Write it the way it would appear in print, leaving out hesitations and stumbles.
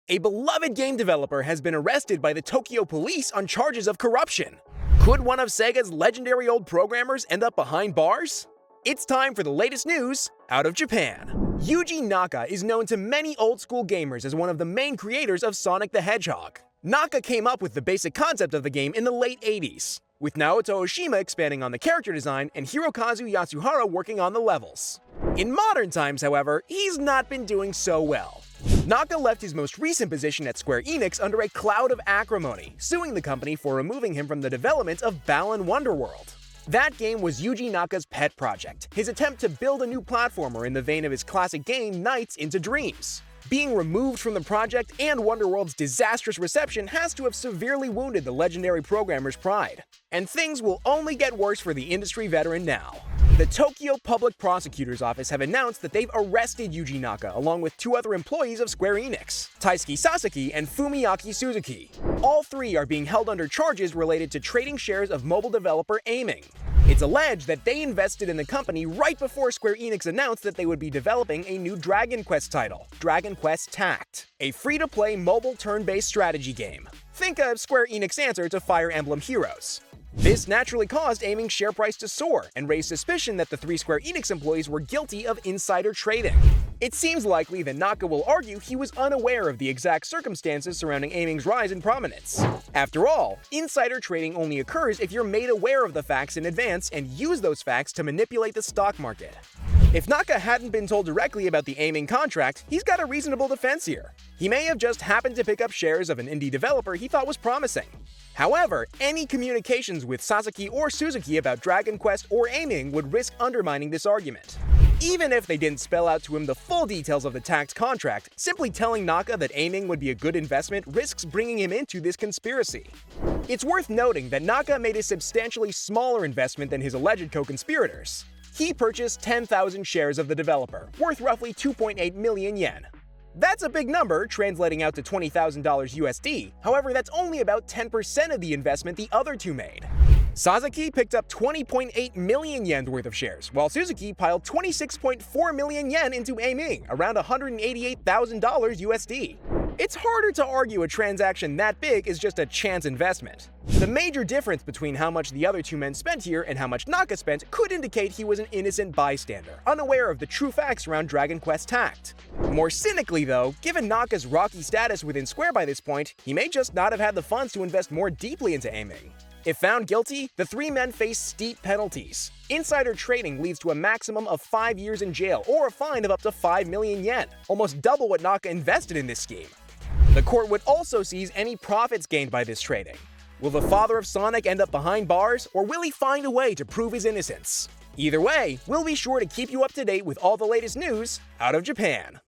A beloved game developer has been arrested by the Tokyo police on charges of corruption. Could one of Sega's legendary old programmers end up behind bars? It's time for the latest news out of Japan. Yuji Naka is known to many old-school gamers as one of the main creators of Sonic the Hedgehog. Naka came up with the basic concept of the game in the late 80s, with Naoto Oshima expanding on the character design and Hirokazu Yasuhara working on the levels. In modern times, however, he's not been doing so well. Naka left his most recent position at Square Enix under a cloud of acrimony, suing the company for removing him from the development of Balan Wonderworld. That game was Yuji Naka's pet project, his attempt to build a new platformer in the vein of his classic game Nights into Dreams. Being removed from the project and Wonderworld's disastrous reception has to have severely wounded the legendary programmer's pride. And things will only get worse for the industry veteran now. The Tokyo Public Prosecutor's Office have announced that they've arrested Yuji Naka along with two other employees of Square Enix, Taisuke Sasaki and Fumiaki Suzuki. All three are being held under charges related to trading shares of mobile developer Aiming. It's alleged that they invested in the company right before Square Enix announced that they would be developing a new Dragon Quest title, Dragon Quest Tact, a free-to-play mobile turn-based strategy game. Think of Square Enix's answer to Fire Emblem Heroes. This naturally caused Aiming's share price to soar and raised suspicion that the three Square Enix employees were guilty of insider trading. It seems likely that Naka will argue he was unaware of the exact circumstances surrounding Aiming's rise in prominence. After all, insider trading only occurs if you're made aware of the facts in advance and use those facts to manipulate the stock market. If Naka hadn't been told directly about the Aiming contract, he's got a reasonable defense here. He may have just happened to pick up shares of an indie developer he thought was promising. However, any communications with Sasaki or Suzuki about Dragon Quest or Aiming would risk undermining this argument. Even if they didn't spell out to him the full details of the tax contract, simply telling Naka that Aiming would be a good investment risks bringing him into this conspiracy. It's worth noting that Naka made a substantially smaller investment than his alleged co-conspirators. He purchased 10,000 shares of the developer, worth roughly 2.8 million yen. That's a big number, translating out to $20,000 USD, however that's only about 10% of the investment the other two made. Sasaki picked up 20.8 million yen worth of shares, while Suzuki piled 26.4 million yen into Aiming, around $188,000 USD. It's harder to argue a transaction that big is just a chance investment. The major difference between how much the other two men spent here and how much Naka spent could indicate he was an innocent bystander, unaware of the true facts around Dragon Quest Tact. More cynically though, given Naka's rocky status within Square by this point, he may just not have had the funds to invest more deeply into Aiming. If found guilty, the three men face steep penalties. Insider trading leads to a maximum of 5 years in jail or a fine of up to 5 million yen, almost double what Naka invested in this scheme. The court would also seize any profits gained by this trading. Will the father of Sonic end up behind bars, or will he find a way to prove his innocence? Either way, we'll be sure to keep you up to date with all the latest news out of Japan.